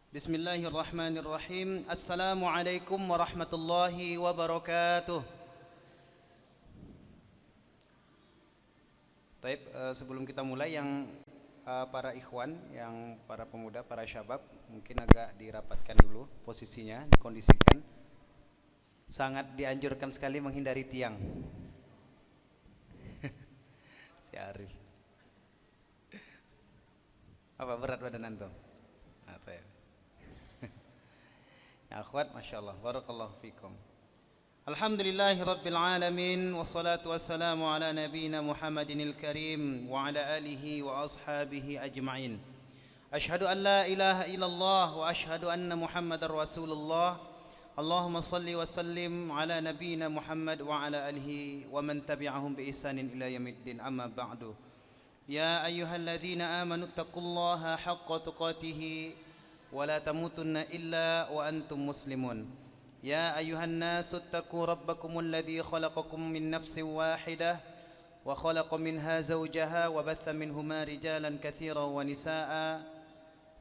Bismillahirrahmanirrahim. Assalamualaikum warahmatullahi wabarakatuh. Taib, sebelum kita mulai yang para ikhwan, yang para pemuda, para syabab, mungkin agak dirapatkan dulu posisinya, dikondisikan. Sangat dianjurkan sekali menghindari tiang. Si Arif. Apa berat badan antum? Taib. Ya akhwat, masyaallah, barakallahu fikum. Alhamdulillahi rabbil alamin, wassalatu wassalamu ala nabiyyina Muhammadinil karim wa ala alihi wa ashabihi ajma'in. Ashhadu an la ilaha illallah wa ashhadu anna Muhammadar Rasulullah. Allahumma salli wa sallim ala nabiyyina Muhammad wa ala alihi wa man tabi'ahum bi ihsanin ila yaumiddin, amma ba'du. Ya ayyuhalladzina amanu taqullaha haqqa tuqatih ولا تموتن إلا وأنتم مسلمون يا أيها الناس اتقوا ربكم الذي خلقكم من نفس واحدة وخلق منها زوجها وبث منهما رجالا كثيرا ونساء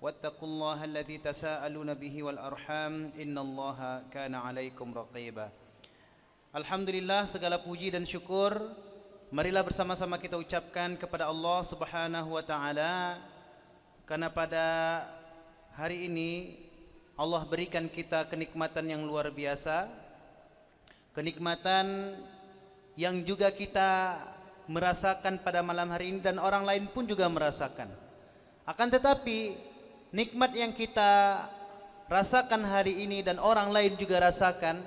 واتقوا الله الذي تساءلون به والأرحام إن الله كان عليكم رقيبا. Alhamdulillah, segala puji dan syukur marilah bersama-sama kita ucapkan kepada Allah Subhanahu wa taala, karena pada hari ini Allah berikan kita kenikmatan yang luar biasa, kenikmatan yang juga kita merasakan pada malam hari ini dan orang lain pun juga merasakan. Akan tetapi nikmat yang kita rasakan hari ini dan orang lain juga rasakan,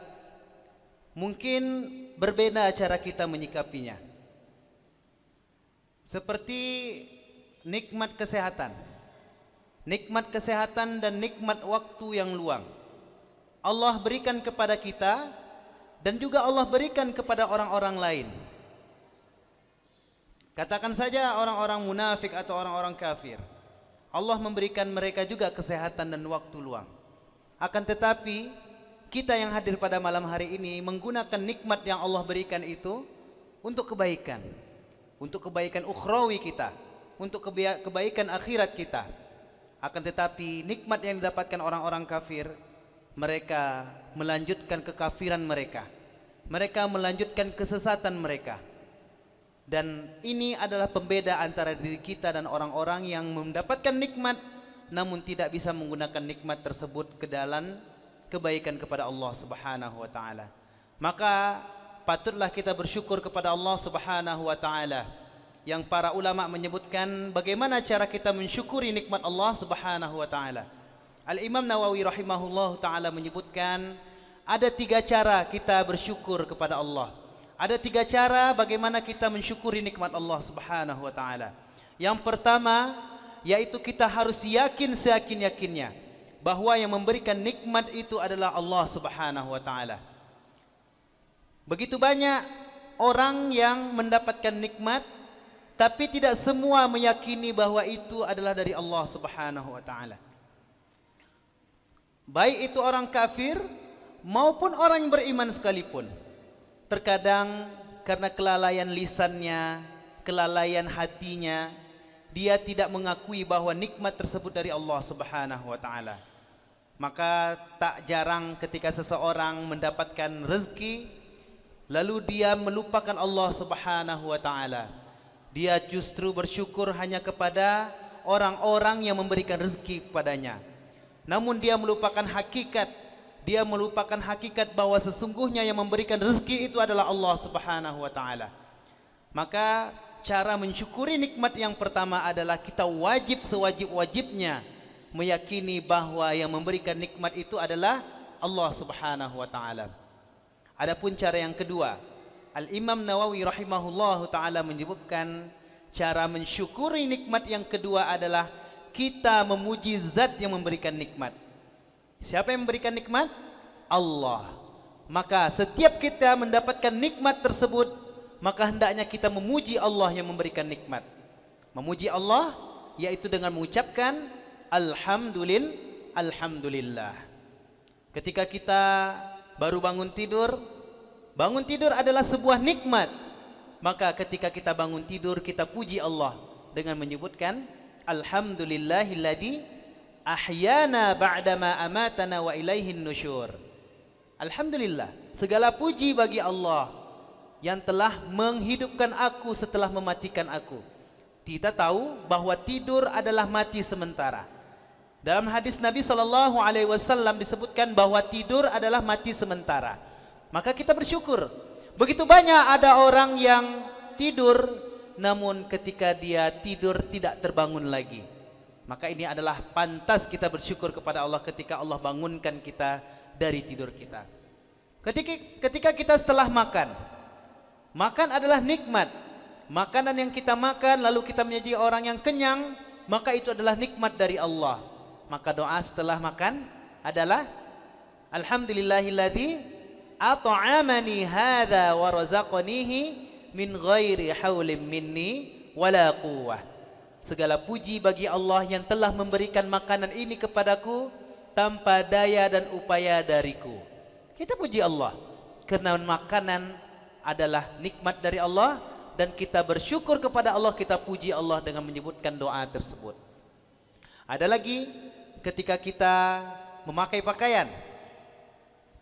mungkin berbeda cara kita menyikapinya. Seperti nikmat kesehatan. Nikmat kesehatan dan nikmat waktu yang luang Allah berikan kepada kita, dan juga Allah berikan kepada orang-orang lain. Katakan saja orang-orang munafik atau orang-orang kafir, Allah memberikan mereka juga kesehatan dan waktu luang. Akan tetapi kita yang hadir pada malam hari ini menggunakan nikmat yang Allah berikan itu untuk kebaikan, untuk kebaikan ukhrawi kita, untuk kebaikan akhirat kita. Akan tetapi nikmat yang didapatkan orang-orang kafir, mereka melanjutkan kekafiran mereka, mereka melanjutkan kesesatan mereka. Dan ini adalah pembeda antara diri kita dan orang-orang yang mendapatkan nikmat namun tidak bisa menggunakan nikmat tersebut ke dalam kebaikan kepada Allah Subhanahu wa taala. Maka patutlah kita bersyukur kepada Allah Subhanahu wa taala, yang para ulama menyebutkan bagaimana cara kita mensyukuri nikmat Allah Subhanahu wa taala. Al-Imam Nawawi rahimahullah taala menyebutkan ada 3 cara kita bersyukur kepada Allah. Ada 3 cara bagaimana kita mensyukuri nikmat Allah Subhanahu wa taala. Yang pertama, yaitu kita harus yakin seyakin-yakinnya bahwa yang memberikan nikmat itu adalah Allah Subhanahu wa taala. Begitu banyak orang yang mendapatkan nikmat, tapi tidak semua meyakini bahwa itu adalah dari Allah Subhanahu wa taala. Baik itu orang kafir maupun orang yang beriman sekalipun. Terkadang karena kelalaian lisannya, kelalaian hatinya, dia tidak mengakui bahwa nikmat tersebut dari Allah Subhanahu wa taala. Maka tak jarang ketika seseorang mendapatkan rezeki, lalu dia melupakan Allah Subhanahu wa taala. Dia justru bersyukur hanya kepada orang-orang yang memberikan rezeki kepadanya. Namun dia melupakan hakikat. Dia melupakan hakikat bahwa sesungguhnya yang memberikan rezeki itu adalah Allah Subhanahu wa taala. Maka cara mensyukuri nikmat yang pertama adalah kita wajib sewajib-wajibnya meyakini bahwa yang memberikan nikmat itu adalah Allah Subhanahu wa taala. Adapun cara yang kedua, Al-Imam Nawawi rahimahullahu ta'ala menyebutkan cara mensyukuri nikmat yang kedua adalah kita memuji zat yang memberikan nikmat. Siapa yang memberikan nikmat? Allah. Maka setiap kita mendapatkan nikmat tersebut, maka hendaknya kita memuji Allah yang memberikan nikmat. Memuji Allah yaitu dengan mengucapkan Alhamdulillah. Ketika kita baru bangun tidur adalah sebuah nikmat. Maka ketika kita bangun tidur, kita puji Allah dengan menyebutkan Alhamdulillahilladzi ahyana ba'dama amatana wa ilaihin nusyur. Alhamdulillah, segala puji bagi Allah yang telah menghidupkan aku setelah mematikan aku. Kita tahu bahwa tidur adalah mati sementara. Dalam hadis Nabi SAW disebutkan bahwa tidur adalah mati sementara. Maka kita bersyukur. Begitu banyak ada orang yang tidur, namun ketika dia tidur tidak terbangun lagi. Maka ini adalah pantas kita bersyukur kepada Allah ketika Allah bangunkan kita dari tidur kita. Ketika kita setelah makan, makan adalah nikmat. Makanan yang kita makan lalu kita menjadi orang yang kenyang, maka itu adalah nikmat dari Allah. Maka doa setelah makan adalah alhamdulillahilladzi at'amani hadza wa razaqanihi min ghairi haulin minni wala quwwah. Segala puji bagi Allah yang telah memberikan makanan ini kepadaku tanpa daya dan upaya dariku. Kita puji Allah karena makanan adalah nikmat dari Allah, dan kita bersyukur kepada Allah, kita puji Allah dengan menyebutkan doa tersebut. Ada lagi ketika kita memakai pakaian.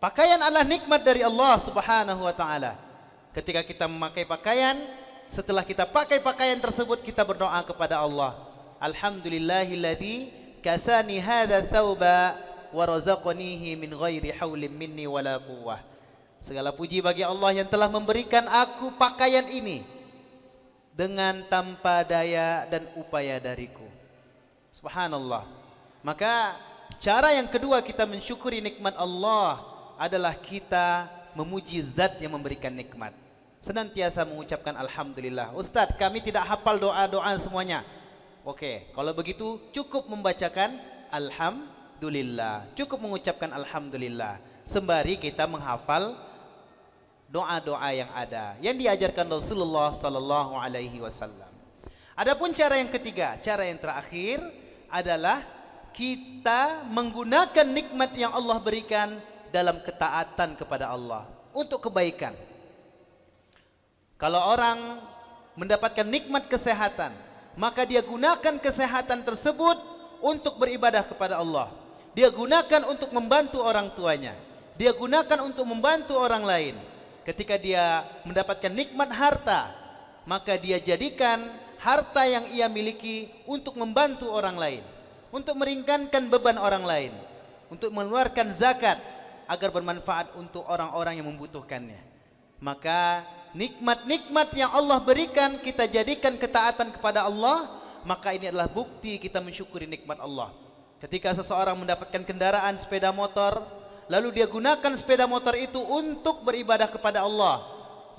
Pakaian adalah nikmat dari Allah Subhanahu wa taala. Ketika kita memakai pakaian, setelah kita pakai pakaian tersebut, kita berdoa kepada Allah. Alhamdulillahilladzi kasani hadza thawba wa razaqanihi min ghairi haulin minni wala quwwah. Segala puji bagi Allah yang telah memberikan aku pakaian ini dengan tanpa daya dan upaya dariku. Subhanallah. Maka cara yang kedua kita mensyukuri nikmat Allah adalah kita memuji zat yang memberikan nikmat. Senantiasa mengucapkan alhamdulillah. Ustaz, kami tidak hafal doa-doa semuanya. Oke, kalau begitu cukup membacakan alhamdulillah. Cukup mengucapkan alhamdulillah. Sembari kita menghafal doa-doa yang ada yang diajarkan Rasulullah sallallahu alaihi wasallam. Adapun cara yang ketiga, cara yang terakhir adalah kita menggunakan nikmat yang Allah berikan dalam ketaatan kepada Allah untuk kebaikan. Kalau orang mendapatkan nikmat kesehatan, maka dia gunakan kesehatan tersebut untuk beribadah kepada Allah. Dia gunakan untuk membantu orang tuanya. Dia gunakan untuk membantu orang lain. Ketika dia mendapatkan nikmat harta, maka dia jadikan harta yang ia miliki untuk membantu orang lain, untuk meringankan beban orang lain, untuk mengeluarkan zakat agar bermanfaat untuk orang-orang yang membutuhkannya. Maka nikmat-nikmat yang Allah berikan kita jadikan ketaatan kepada Allah, maka ini adalah bukti kita mensyukuri nikmat Allah. Ketika seseorang mendapatkan kendaraan sepeda motor, lalu dia gunakan sepeda motor itu untuk beribadah kepada Allah,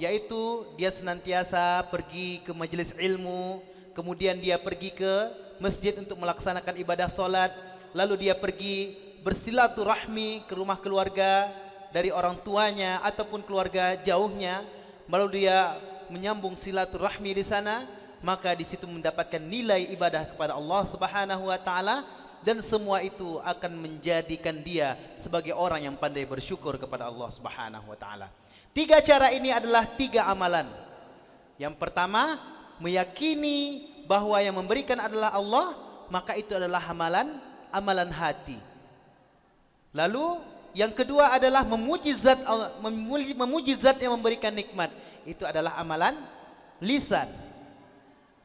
yaitu dia senantiasa pergi ke majelis ilmu, kemudian dia pergi ke masjid untuk melaksanakan ibadah solat, lalu dia pergi bersilaturahmi ke rumah keluarga dari orang tuanya ataupun keluarga jauhnya, lalu dia menyambung silaturahmi di sana, maka di situ mendapatkan nilai ibadah kepada Allah Subhanahu wa taala, dan semua itu akan menjadikan dia sebagai orang yang pandai bersyukur kepada Allah Subhanahu wa taala. Tiga cara ini adalah tiga amalan. Yang pertama, meyakini bahwa yang memberikan adalah Allah, maka itu adalah amalan hati. Lalu yang kedua adalah memuji zat yang memberikan nikmat, itu adalah amalan lisan.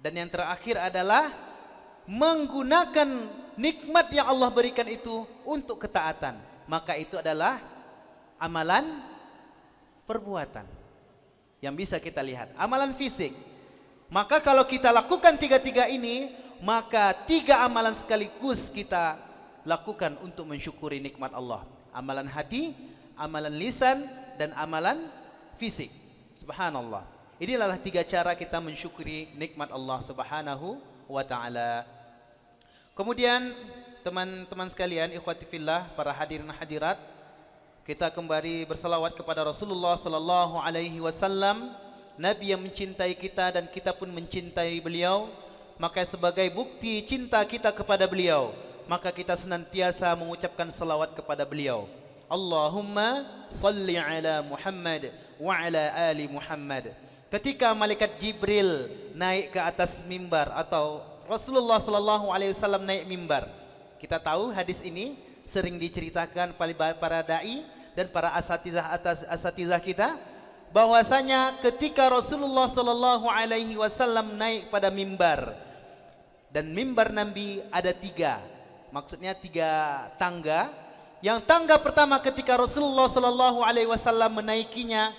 Dan yang terakhir adalah menggunakan nikmat yang Allah berikan itu untuk ketaatan, maka itu adalah amalan perbuatan yang bisa kita lihat, amalan fisik. Maka kalau kita lakukan tiga-tiga ini, maka tiga amalan sekaligus kita lakukan untuk mensyukuri nikmat Allah. Amalan hati, amalan lisan, dan amalan fisik. Subhanallah. Inilah tiga cara kita mensyukuri nikmat Allah Subhanahu wa ta'ala. Kemudian teman-teman sekalian, ikhwati fillah, para hadirin hadirat, kita kembali berselawat kepada Rasulullah sallallahu alaihi wasallam, Nabi yang mencintai kita dan kita pun mencintai beliau. Maka sebagai bukti cinta kita kepada beliau, maka kita senantiasa mengucapkan salawat kepada beliau. Allahumma salli ala Muhammad wa ala ali Muhammad. Ketika malaikat Jibril naik ke atas mimbar, atau Rasulullah sallallahu alaihi wasallam naik mimbar, Kita tahu hadis ini sering diceritakan oleh para dai dan para asatizah kita, bahwasanya ketika Rasulullah sallallahu alaihi wasallam naik pada mimbar, dan mimbar Nabi ada 3, maksudnya 3 tangga. Yang tangga pertama ketika Rasulullah sallallahu alaihi wasallam menaikinya,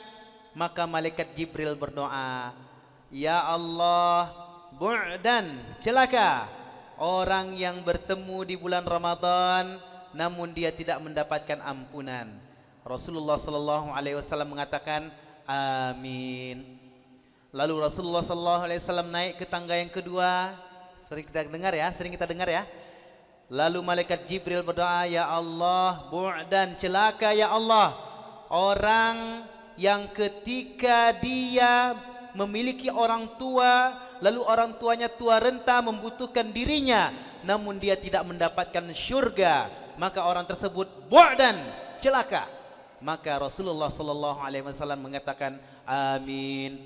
maka malaikat Jibril berdoa, ya Allah, bu'dan, celaka orang yang bertemu di bulan Ramadan namun dia tidak mendapatkan ampunan. Rasulullah sallallahu alaihi wasallam mengatakan amin. Lalu Rasulullah sallallahu alaihi wasallam naik ke tangga yang kedua. Sering kita dengar ya. Lalu malaikat Jibril berdoa, ya Allah, bu'dan, celaka ya Allah orang yang ketika dia memiliki orang tua, lalu orang tuanya tua renta membutuhkan dirinya, namun dia tidak mendapatkan syurga, maka orang tersebut bu'dan, celaka. Maka Rasulullah sallallahu alaihi wasallam mengatakan amin.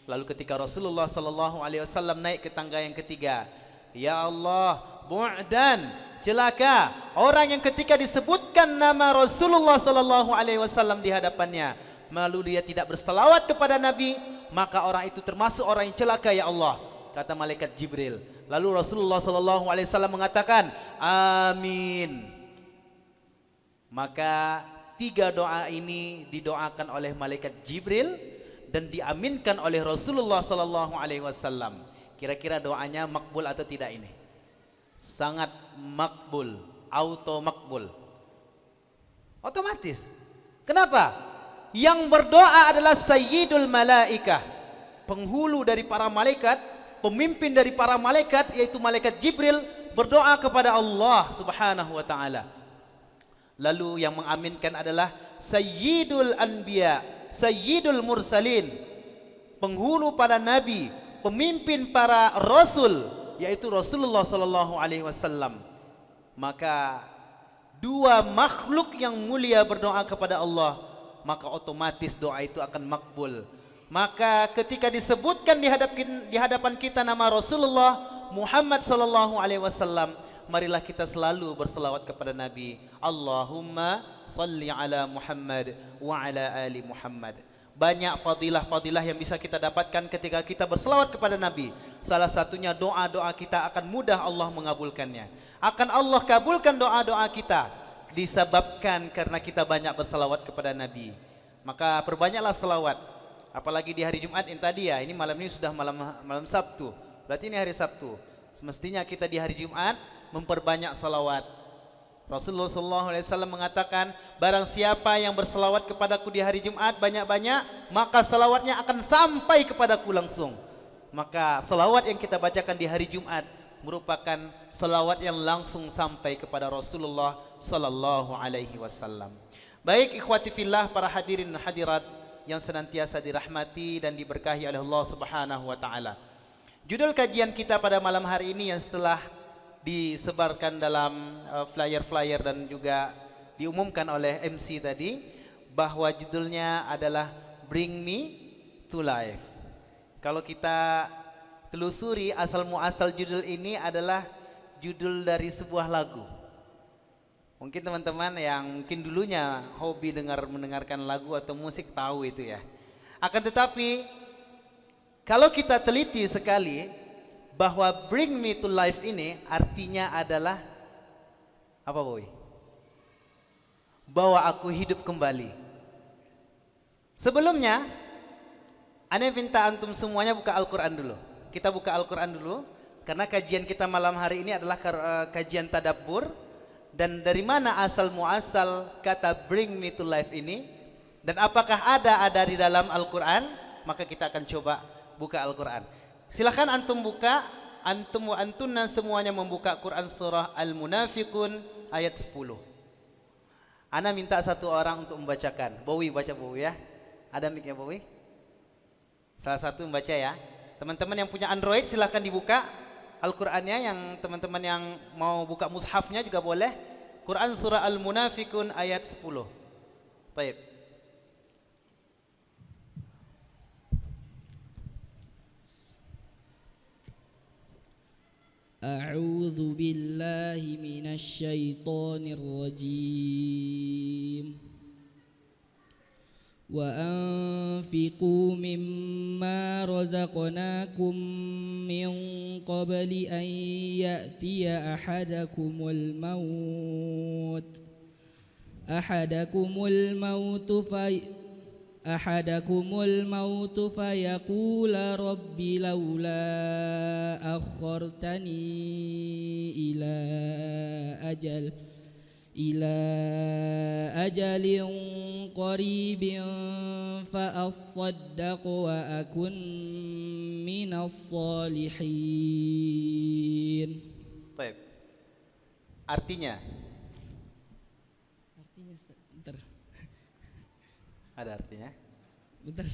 Lalu ketika Rasulullah sallallahu alaihi wasallam naik ke tangga yang ketiga, ya Allah, bu'dan, celaka orang yang ketika disebutkan nama Rasulullah sallallahu alaihi wasallam di hadapannya, lalu dia tidak berselawat kepada Nabi, maka orang itu termasuk orang yang celaka ya Allah, kata malaikat Jibril. Lalu Rasulullah sallallahu alaihi wasallam mengatakan amin. Maka 3 doa ini didoakan oleh malaikat Jibril dan diaminkan oleh Rasulullah sallallahu alaihi wasallam. Kira-kira doanya makbul atau tidak ini? Sangat makbul, auto makbul. Otomatis. Kenapa? Yang berdoa adalah sayyidul malaikah, penghulu dari para malaikat, pemimpin dari para malaikat, yaitu malaikat Jibril, berdoa kepada Allah Subhanahu wa taala. Lalu yang mengaminkan adalah sayyidul anbiya, sayyidul mursalin, penghulu para nabi, pemimpin para rasul, yaitu Rasulullah sallallahu alaihi wasallam. Maka 2 makhluk yang mulia berdoa kepada Allah, maka otomatis doa itu akan makbul. Maka ketika disebutkan di hadapan kita nama Rasulullah Muhammad sallallahu alaihi wasallam, marilah kita selalu berselawat kepada Nabi. Allahumma salli ala Muhammad wa ala ali Muhammad. Banyak fadilah-fadilah yang bisa kita dapatkan ketika kita berselawat kepada Nabi. Salah satunya doa-doa kita akan mudah Allah mengabulkannya. Akan Allah kabulkan doa-doa kita disebabkan karena kita banyak berselawat kepada Nabi. Maka perbanyaklah selawat. Apalagi di hari Jumat ini tadi ya. Ini malam ini sudah malam Sabtu. Berarti ini hari Sabtu. Semestinya kita di hari Jumat memperbanyak salawat. Rasulullah SAW mengatakan, barang siapa yang berselawat kepadaku di hari Jumat banyak-banyak, maka salawatnya akan sampai kepadaku langsung. Maka salawat yang kita bacakan di hari Jumat merupakan salawat yang langsung sampai kepada Rasulullah SAW. Baik ikhwati fillah, para hadirin dan hadirat yang senantiasa dirahmati dan diberkahi oleh Allah Subhanahu wa taala. Judul kajian kita pada malam hari ini yang setelah disebarkan dalam flyer-flyer dan juga diumumkan oleh MC tadi, bahwa judulnya adalah Bring Me to Life. Kalau kita telusuri asal muasal judul ini adalah judul dari sebuah lagu. Mungkin teman-teman yang mungkin dulunya hobi mendengarkan lagu atau musik tahu itu ya. Akan tetapi kalau kita teliti sekali, bahwa Bring Me to Life ini artinya adalah apa, Boy? Bawa aku hidup kembali. Sebelumnya, Ane minta antum semuanya buka Al-Quran dulu. Kita buka Al-Quran dulu, karena kajian kita malam hari ini adalah kajian tadabbur. Dan dari mana asal muasal kata Bring Me to Life ini, dan apakah ada di dalam Al-Quran? Maka kita akan coba buka Al-Quran. Silakan antum buka, antum wa antunna semuanya membuka Quran surah Al-Munafiqun ayat 10. Ana minta satu orang untuk membacakan. Bowi baca, Bowi ya. Ada mic-nya, Bowi? Salah satu membaca ya. Teman-teman yang punya Android silakan dibuka Al-Qur'annya, yang teman-teman yang mau buka mushafnya juga boleh. Quran surah Al-Munafiqun ayat 10. Baik. أعوذ بالله من الشيطان الرجيم وأنفقوا مما رزقناكم من قبل أن يأتي أحدكم الموت فيقول رب لولا أخرتني إلى أجل قريب فأصدق وأكن من الصالحين. Baik. Artinya? Bentar. Ada artinya? Bentar.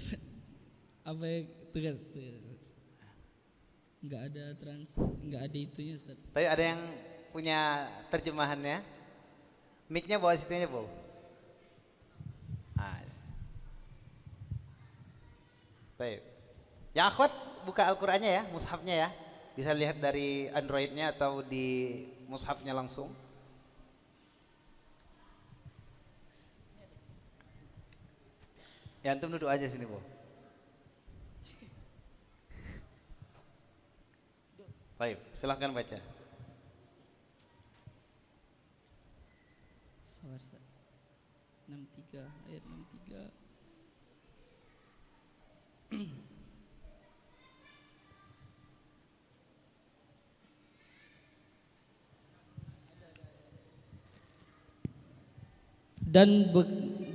Apa itu kan? Enggak ada itunya, Ustaz. Tapi ada yang punya terjemahannya? Mic-nya bawa situnya, Bu. Baik. Yang akhwat buka Al-Qur'annya ya, mushafnya ya. Bisa lihat dari Android-nya atau di mushafnya langsung. Ya, antum duduk aja sini, Bu. Baik, silahkan baca. Sabar, 63 ayat 63.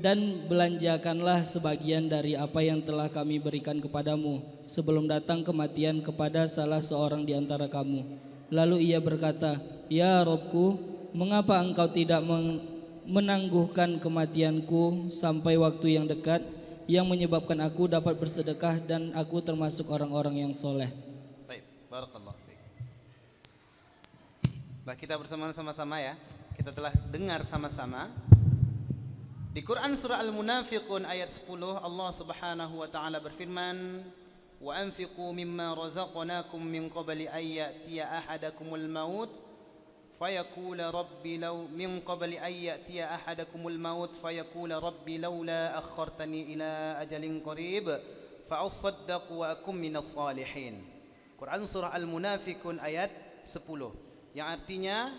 Dan belanjakanlah sebagian dari apa yang telah kami berikan kepadamu sebelum datang kematian kepada salah seorang di antara kamu. Lalu ia berkata, Ya Robku, mengapa engkau tidak menangguhkan kematianku sampai waktu yang dekat, yang menyebabkan aku dapat bersedekah dan aku termasuk orang-orang yang soleh. Baik, barakallahu fiik. Nah, kita bersama-sama ya. Kita telah dengar sama-sama di Quran surah Al-Munafiqun ayat 10, Allah Subhanahu wa taala berfirman, "Wa anfiqu mimma razaqnakum min qabli an ya'tiya ahadakumul maut fayaqula rabbi law min qabli an ya'tiya ahadakumul maut fayaqula rabbi laula akhartani ila ajalin qarib fa asaddaq wa akum minas salihin." Quran surah Al-Munafiqun ayat 10. Yang artinya,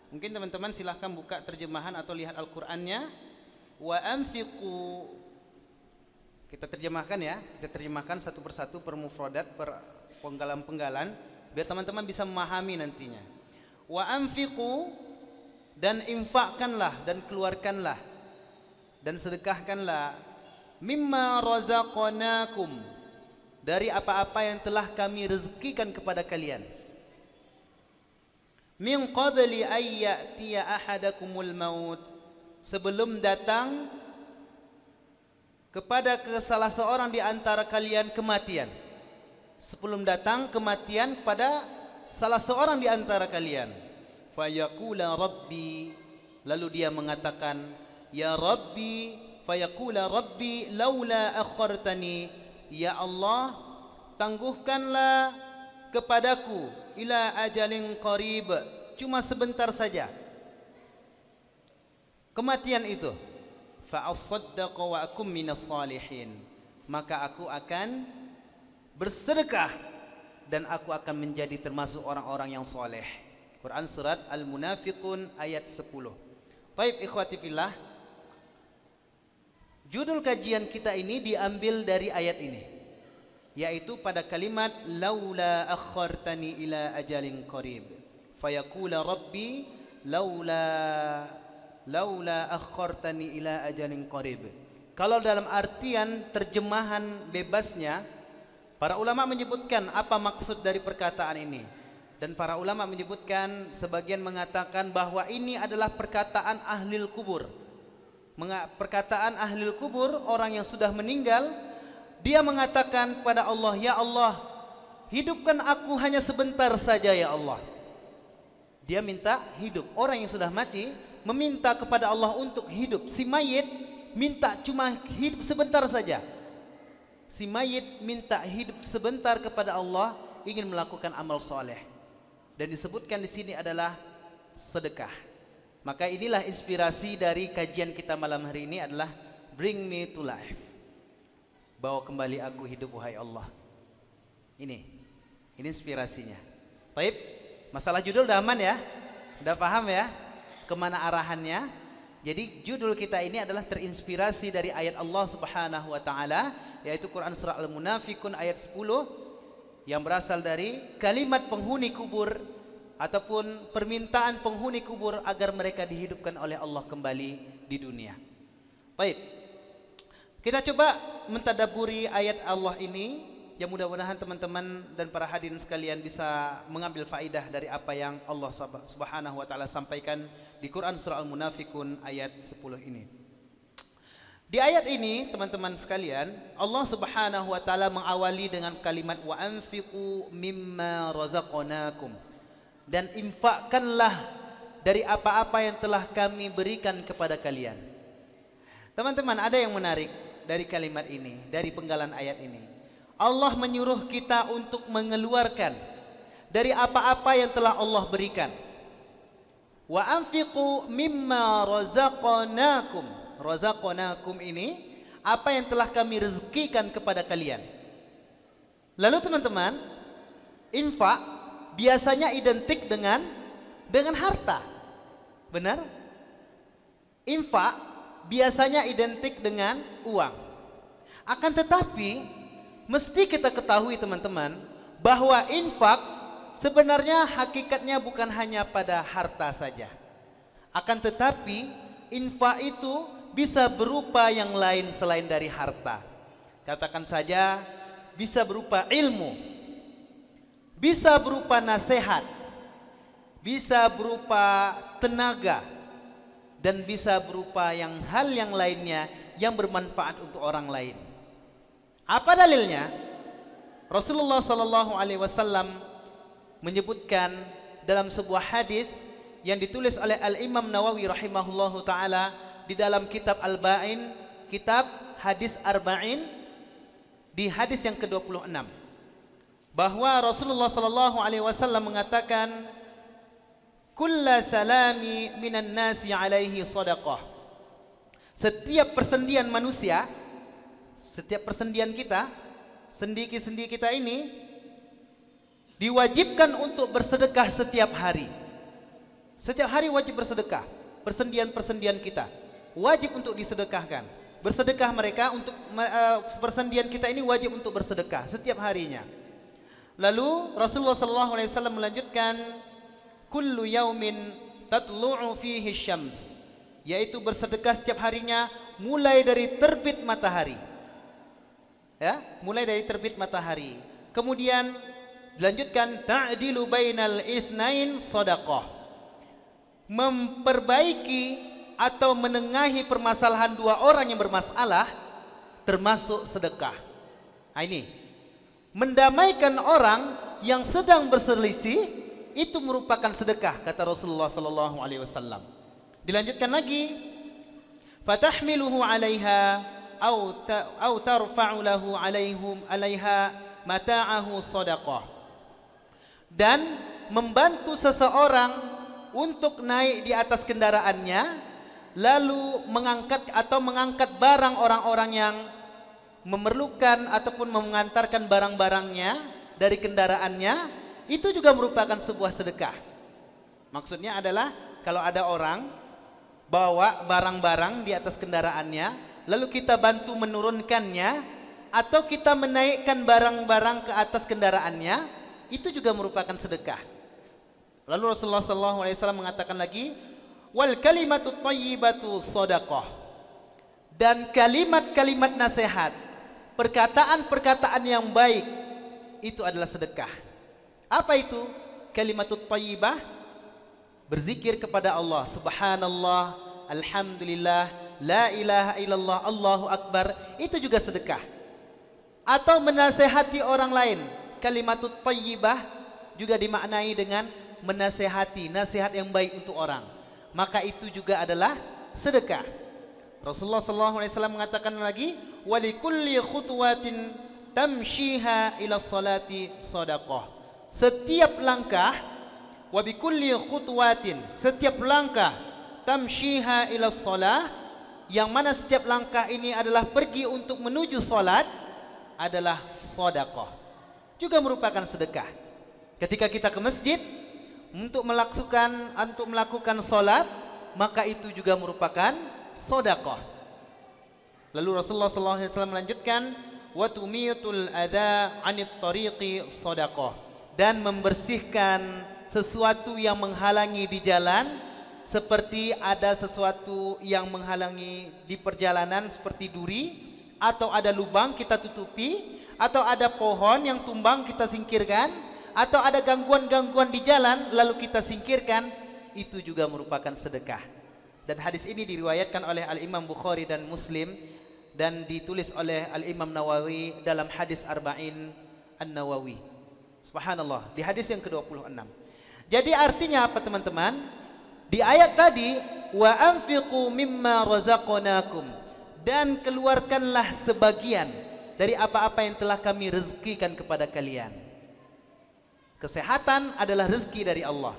mungkin teman-teman silahkan buka terjemahan atau lihat Al-Qur'annya. Wa anfiqu, kita terjemahkan ya, kita terjemahkan satu persatu per mufradat, per penggalan-penggalan biar teman-teman bisa memahami nantinya. Wa anfiqu, dan infakkanlah dan keluarkanlah dan sedekahkanlah mimma razaqnakum, dari apa-apa yang telah kami rezekikan kepada kalian. Min qabli ay ya'tiya ahadakumul maut, sebelum datang kepada salah seorang di antara kalian kematian. Sebelum datang kematian pada salah seorang di antara kalian. Fayaqula rabbi, lalu dia mengatakan, Ya Rabbi, fayaqula rabbi laula akhartani, ya Allah, tangguhkanlah kepadaku ila ajalin qarib, cuma sebentar saja kematian itu. Fa asaddaq wa akum minas salihin, maka aku akan bersedekah dan aku akan menjadi termasuk orang-orang yang soleh. Quran surat Al-Munafiqun ayat 10. Baik ikhwati fillah, judul kajian kita ini diambil dari ayat ini, yaitu pada kalimat laula akhartani ila ajalin qarib fayaqula rabbi laula akhartani ila ajalin qarib. Kalau dalam artian terjemahan bebasnya, para ulama menyebutkan apa maksud dari perkataan ini. Dan para ulama menyebutkan, sebagian mengatakan bahwa ini adalah perkataan ahlil kubur. Perkataan ahlil kubur, orang yang sudah meninggal, dia mengatakan kepada Allah, Ya Allah, hidupkan aku hanya sebentar saja ya Allah. Dia minta hidup. Orang yang sudah mati meminta kepada Allah untuk hidup. Si mayit minta cuma hidup sebentar saja. Si mayit minta hidup sebentar kepada Allah, ingin melakukan amal soleh. dan disebutkan di sini adalah sedekah. Maka inilah inspirasi dari kajian kita malam hari ini adalah Bring Me to Life. Bawa kembali aku hidup wahai Allah. Ini inspirasinya. Baik, masalah judul udah aman ya? Udah paham ya? Kemana arahannya? Jadi judul kita ini adalah terinspirasi dari ayat Allah Subhanahu wa taala, yaitu Quran surah Al-Munafikun ayat 10 yang berasal dari kalimat penghuni kubur ataupun permintaan penghuni kubur agar mereka dihidupkan oleh Allah kembali di dunia. Baik. Kita coba mentadaburi ayat Allah ini, yang mudah-mudahan teman-teman dan para hadirin sekalian bisa mengambil faidah dari apa yang Allah Subhanahu wa taala sampaikan di Quran surah Al-Munafikun ayat 10 ini. Di ayat ini teman-teman sekalian, Allah Subhanahu wa taala mengawali dengan kalimat wa anfiqu mimma razaqnakum, dan infakkanlah dari apa-apa yang telah kami berikan kepada kalian. Teman-teman, ada yang menarik dari kalimat ini, dari penggalan ayat ini. Allah menyuruh kita untuk mengeluarkan dari apa-apa yang telah Allah berikan. Wa anfiqu mimma razaqnakum. Razaqnakum ini apa yang telah kami rezekikan kepada kalian. Lalu teman-teman, infak biasanya identik dengan harta. Benar? Infak biasanya identik dengan uang. Akan tetapi mesti kita ketahui teman-teman bahwa infak sebenarnya hakikatnya bukan hanya pada harta saja. Akan tetapi infak itu bisa berupa yang lain selain dari harta. Katakan saja bisa berupa ilmu, bisa berupa nasihat, bisa berupa tenaga, dan bisa berupa hal yang lainnya yang bermanfaat untuk orang lain. Apa dalilnya? Rasulullah sallallahu alaihi wasallam menyebutkan dalam sebuah hadis yang ditulis oleh Al-Imam Nawawi rahimahullahu taala di dalam kitab Al-Ba'in, kitab hadis Arba'in, di hadis yang ke-26, bahwa Rasulullah sallallahu alaihi wasallam mengatakan kulla salami minan nasi alaihi sadaqah. Setiap persendian manusia, setiap persendian kita, sendi-sendi kita ini diwajibkan untuk bersedekah setiap hari. Setiap hari wajib bersedekah. Persendian-persendian kita wajib untuk disedekahkan. Bersedekah mereka untuk persendian kita ini wajib untuk bersedekah setiap harinya. Lalu Rasulullah SAW melanjutkan kullu yaumin tatlu'u fihi syams, yaitu bersedekah setiap harinya mulai dari terbit matahari. Ya, mulai dari terbit matahari. Kemudian dilanjutkan ta'dilu bainal itsnain shadaqah. Memperbaiki atau menengahi permasalahan dua orang yang bermasalah termasuk sedekah. Nah, ini mendamaikan orang yang sedang berselisih itu merupakan sedekah, kata Rasulullah sallallahu alaihi wasallam. Dilanjutkan lagi, fatahmiluhu 'alaiha au tarfa'u lahu 'alaiha mata'ahu shadaqah. Dan membantu seseorang untuk naik di atas kendaraannya, lalu mengangkat barang orang-orang yang memerlukan ataupun mengantarkan barang-barangnya dari kendaraannya, itu juga merupakan sebuah sedekah. Maksudnya adalah kalau ada orang bawa barang-barang di atas kendaraannya, lalu kita bantu menurunkannya atau kita menaikkan barang-barang ke atas kendaraannya, itu juga merupakan sedekah. Lalu Rasulullah SAW mengatakan lagi, wal kalimatu thayyibatu shadaqah. Dan kalimat-kalimat nasihat, perkataan-perkataan yang baik, itu adalah sedekah. Apa itu? Kalimatut thayyibah, berzikir kepada Allah, subhanallah, alhamdulillah, la ilaha illallah, Allahu akbar, itu juga sedekah. Atau menasehati orang lain, kalimatut thayyibah juga dimaknai dengan menasehati, nasihat yang baik untuk orang, maka itu juga adalah sedekah. Rasulullah SAW mengatakan lagi, walikulli khutwatin tamshiha ila salati sadaqah. Setiap langkah wa bikulli khutwatin, setiap langkah, tamshiha ila shalah, yang mana setiap langkah ini adalah pergi untuk menuju salat, adalah sedekah, juga merupakan sedekah. Ketika kita ke masjid untuk melakukan salat, maka itu juga merupakan sedekah. Lalu Rasulullah SAW melanjutkan, wa tumitul adza 'anit tariqi sedekah, dan membersihkan sesuatu yang menghalangi di jalan, seperti ada sesuatu yang menghalangi di perjalanan seperti duri, atau ada lubang kita tutupi, atau ada pohon yang tumbang kita singkirkan, atau ada gangguan-gangguan di jalan lalu kita singkirkan, itu juga merupakan sedekah. Dan hadis ini diriwayatkan oleh Al-Imam Bukhari dan Muslim, dan ditulis oleh Al-Imam Nawawi dalam hadis Arba'in An-Nawawi. Subhanallah, di hadis yang ke-26. Jadi artinya apa teman-teman? Di ayat tadi, wa anfiqu mimma razaqnakum, dan keluarkanlah sebagian dari apa-apa yang telah kami rezekikan kepada kalian. Kesehatan adalah rezeki dari Allah.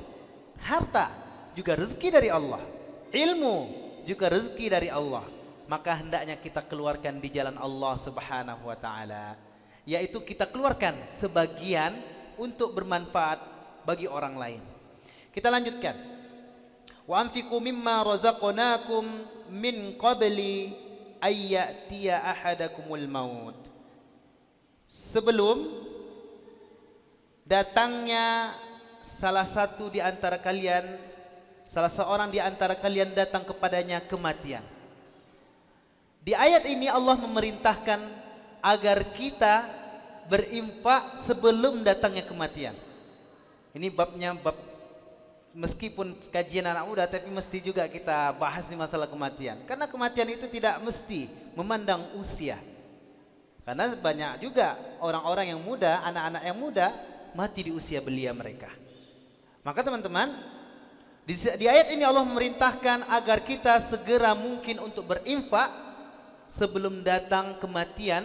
Harta juga rezeki dari Allah. Ilmu juga rezeki dari Allah. Maka hendaknya kita keluarkan di jalan Allah Subhanahu wa taala, yaitu kita keluarkan sebagian untuk bermanfaat bagi orang lain. Kita lanjutkan. Wa anfiqu mimma razaqnakum min qabli ay ya'tiya ahadakumul maut. Sebelum datangnya salah seorang di antara kalian datang kepadanya kematian. Di ayat ini Allah memerintahkan agar kita berinfak sebelum datangnya kematian. Ini bab meskipun kajian anak muda, tapi mesti juga kita bahas di masalah kematian. Karena kematian itu tidak mesti memandang usia. Karena banyak juga orang-orang yang muda, anak-anak yang muda mati di usia belia mereka. Maka teman-teman, di ayat ini Allah memerintahkan agar kita segera mungkin untuk berinfak sebelum datang kematian.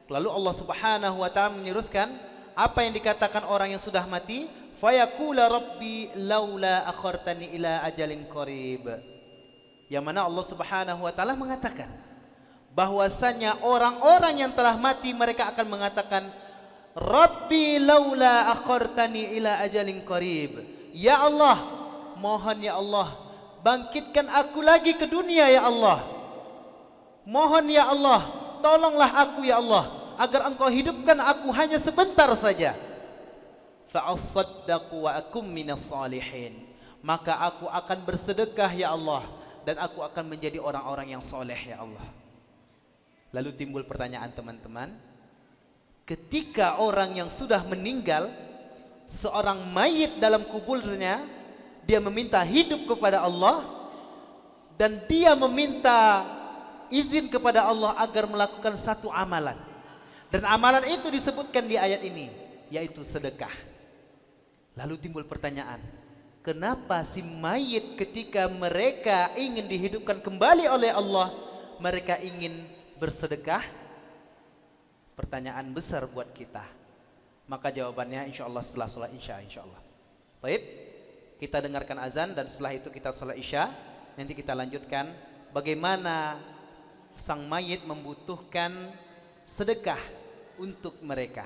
Lalu Allah Subhanahu wa taala menyeruskan apa yang dikatakan orang yang sudah mati, fayaqula rabbi laula akhartani ila ajalin qarib. Yang mana Allah Subhanahu wa taala mengatakan bahwasanya orang-orang yang telah mati mereka akan mengatakan, rabbi laula akhartani ila ajalin qarib. Ya Allah, mohon ya Allah, bangkitkan aku lagi ke dunia ya Allah. Mohon ya Allah, tolonglah aku ya Allah, agar engkau hidupkan aku hanya sebentar saja. Fa'asaddaqu wa akum minas salihin. Maka aku akan bersedekah ya Allah, dan aku akan menjadi orang-orang yang soleh ya Allah. Lalu timbul pertanyaan teman-teman, ketika orang yang sudah meninggal, seorang mayit dalam kuburnya, dia meminta hidup kepada Allah, dan dia meminta izin kepada Allah agar melakukan satu amalan. Dan amalan itu disebutkan di ayat ini, yaitu sedekah. Lalu timbul pertanyaan, kenapa si mayit ketika mereka ingin dihidupkan kembali oleh Allah, mereka ingin bersedekah? Pertanyaan besar buat kita. Maka jawabannya insya Allah setelah sholat isya, insya Allah. Baik, kita dengarkan azan dan setelah itu kita sholat isya. Nanti kita lanjutkan bagaimana sang mayit membutuhkan sedekah untuk mereka.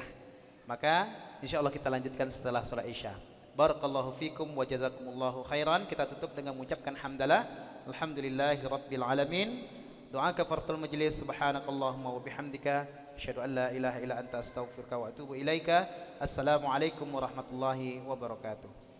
Maka insya Allah kita lanjutkan setelah sholat isya. Barakallahu fikum wa jazakumullahu khairan. Kita tutup dengan mengucapkan hamdalah, alhamdulillahi rabbil alamin. Doa kafaratul majlis, subhanakallahumma wa bihamdika, asyhadu an la ilaha illa anta astaghfiruka wa atubu ilaika. Assalamualaikum warahmatullahi wabarakatuh.